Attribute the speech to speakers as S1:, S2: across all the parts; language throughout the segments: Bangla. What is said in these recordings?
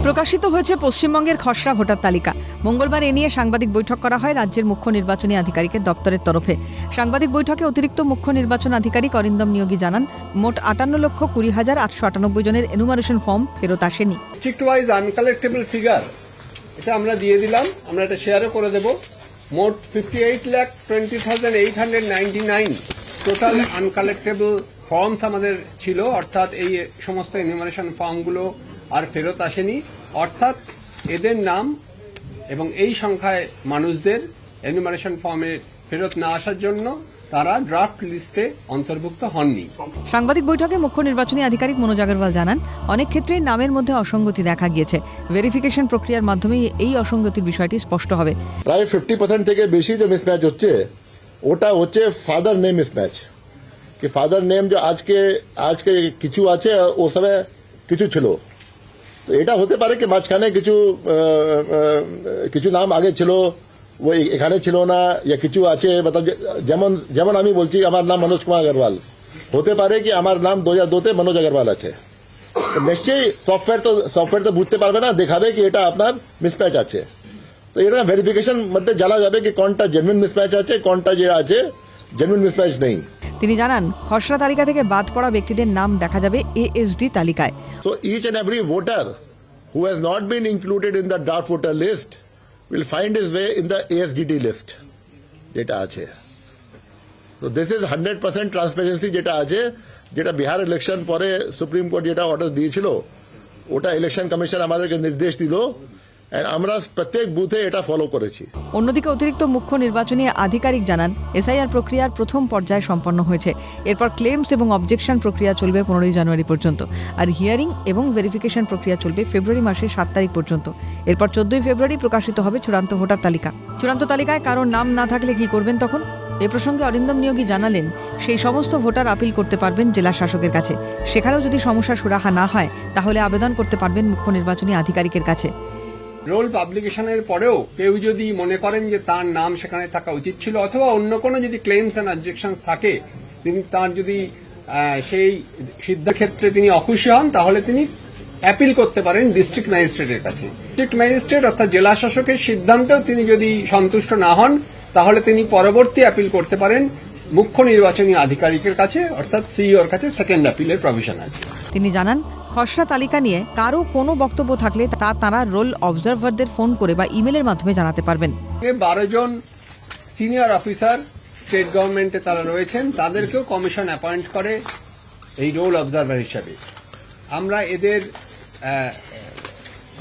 S1: প্রকাশিত হয়েছে পশ্চিমবঙ্গের খসড়া ভোটার তালিকা। মঙ্গলবার এ নিয়ে সাংবাদিক বৈঠক করা হয় রাজ্যের মুখ্য নির্বাচনী আধিকারিকের দপ্তরের তরফে। সাংবাদিক বৈঠকে অতিরিক্ত মুখ্য নির্বাচন আধিকারিক অরিন্দম নিয়োগী জানান, মোট 58,20,898 জনের এনুমারেশন ফর্ম ফেরত আসেনি।
S2: ডিস্ট্রিক্ট ওয়াইজ আনকালেক্টেবল ফিগার এটা আমরা দিয়ে দিলাম, আমরা এটা শেয়ারও করে দেব। মোট 58,20,899 টোটাল আনকালেক্টেবল ফর্মস আমাদের ছিল, অর্থাৎ এই সমস্ত এনুমারেশন ফর্মগুলো আর ফেরত আসেনি, অর্থাৎ এদের নাম এবং এই সংখ্যায় মানুষদের এনুমারেশন ফর্মে ফেরত না আসার জন্য তারা ড্রাফট লিস্টে অন্তর্ভুক্ত হননি।
S1: সাংবাদিক বৈঠকে মুখ্য নির্বাচনী আধিকারিক মনোজ আগরওয়াল জানান, অনেক ক্ষেত্রেই নামের মধ্যে অসঙ্গতি দেখা গিয়েছে। ভেরিফিকেশন প্রক্রিয়ার মাধ্যমে এই অসঙ্গতির বিষয়টি স্পষ্ট হবে।
S3: প্রায় 50% থেকে বেশি যে মিসম্যাচ হচ্ছে ওটা হচ্ছে ফাদার নেম মিসম্যাচ। কি ফাদার নেম যে আজকে কিছু আছে ও সময় কিছু ছিল, তো এটা হতে পারে কি মাঝখানে কিছু নাম আগে ছিল वो এখানে ছিল না, या কিছু আছে। যেমন আমি বলছি আমার নাম মনোজ কুমার আগরওয়াল, হতে পারে কি আমার নাম 2002-তে মনোজ আগরওয়াল আছে। নিশ্চয়ই সফটওয়্যার তো বুঝতে পারবে না, দেখাবে কি এটা আপনার মিসম্যাচ আছে। তো এটা ভেরিফিকেশন মধ্যে জানা যাবে কি কোনটা জেনুইন মিসম্যাচ আছে, কোনটা যে আছে জেনুইন মিসম্যাচ নেই।
S1: তিনি জানান, খসড়া তালিকা থেকে বাদ পড়া ব্যক্তিদের নাম দেখা যাবে এএসডি তালিকায়।
S3: So each and every voter who has not been included in the draft voter list will find his way in the ASDT list যেটা আছে। So this is 100% transparency যেটা আছে, যেটা বিহার ইলেকশন পরে সুপ্রিম কোর্ট যেটা অর্ডার দিয়েছিল ওটা ইলেকশন কমিশন আমাদেরকে নির্দেশ দিল, আমরা প্রত্যেক বুথে এটা ফলো করেছি।
S1: অন্যদিকে অতিরিক্ত মুখ্য নির্বাচনী আধিকারিক জানান, এসআইআর প্রক্রিয়ার প্রথম পর্যায় সম্পন্ন হয়েছে। এরপর ক্লেমস এবং অবজেকশন প্রক্রিয়া চলবে 15 জানুয়ারি পর্যন্ত, আর হিয়ারিং এবং ভেরিফিকেশন প্রক্রিয়া চলবে ফেব্রুয়ারি মাসের 7 তারিখ পর্যন্ত। এরপর 14 ফেব্রুয়ারি প্রকাশিত হবে চূড়ান্ত ভোটার তালিকা। চূড়ান্ত তালিকায় কারোর নাম না থাকলে কি করবেন তখন? এ প্রসঙ্গে অরিন্দম নিয়োগী জানালেন, সেই সমস্ত ভোটার আপিল করতে পারবেন জেলা শাসকের কাছে। সেখানেও যদি সমস্যা সুরাহা না হয় তাহলে আবেদন করতে পারবেন মুখ্য নির্বাচনী আধিকারিকের কাছে।
S2: রোল পাবলিকেশনের পরেও কেউ যদি মনে করেন যে তার নাম সেখানে থাকা উচিত ছিল, অথবা অন্য কোনো যদি ক্লেমস এন্ড অবজেকশনস থাকে, তিনি তার যদি সেই সিদ্ধান্তের ক্ষেত্রে তিনি অখুশি হন, তাহলে তিনি অ্যাপিল করতে পারেন ডিস্ট্রিক্ট ম্যাজিস্ট্রেটের কাছে। ডিস্ট্রিক্ট ম্যাজিস্ট্রেট অর্থাৎ জেলা শাসকের সিদ্ধান্তেও তিনি যদি সন্তুষ্ট না হন, তাহলে তিনি পরবর্তী অ্যাপিল করতে পারেন মুখ্য নির্বাচনী আধিকারিকের কাছে, অর্থাৎ সিইওর কাছে সেকেন্ড অ্যাপিলের প্রভিশন আছে।
S1: তিনি জানান, খসড়া তালিকা নিয়ে কারো কোনো বক্তব্য থাকলে তা তারা রোল অবজারভারদের ফোন করে বা ইমেলের মাধ্যমে জানাতে পারবেন।
S2: 12 জন সিনিয়র অফিসার স্টেট গভর্নমেন্টে তারা রয়েছেন, তাদেরকেও কমিশন অ্যাপয়েন্ট করে এই রোল অবজারভার হিসাবে। আমরা এদের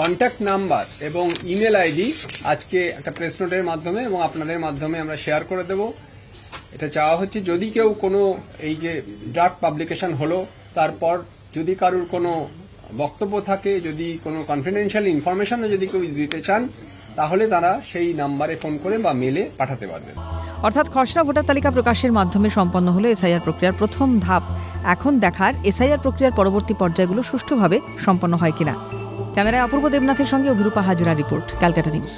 S2: কন্ট্যাক্ট নাম্বার এবং ইমেল আইডি আজকে একটা প্রেস নোটের মাধ্যমে এবং আপনাদের মাধ্যমে আমরা শেয়ার করে দেব। এটা চাওয়া হচ্ছে যদি কেউ কোনো এই যে ড্রাফট পাবলিকেশন হলো তারপর যদি কারোর কোনো বক্তব্য থাকে, যদি কোনো কনফিডেন্সিয়াল ইনফরমেশনও যদি কেউ দিতে চান, তাহলে তারা সেই নাম্বারে ফোন করে বা মেলে পাঠাতে পারবেন।
S1: অর্থাৎ খসড়া ভোটার তালিকা প্রকাশের মাধ্যমে সম্পন্ন হলো এসআইআর প্রক্রিয়ার প্রথম ধাপ। এখন দেখার এসআইআর প্রক্রিয়ার পরবর্তী পর্যায়গুলো সুষ্ঠুভাবে সম্পন্ন হয় কিনা। ক্যামেরায় অপূর্ব দেবনাথের সঙ্গে অভিরূপা হাজরা রিপোর্ট, ক্যালকাটা নিউজ।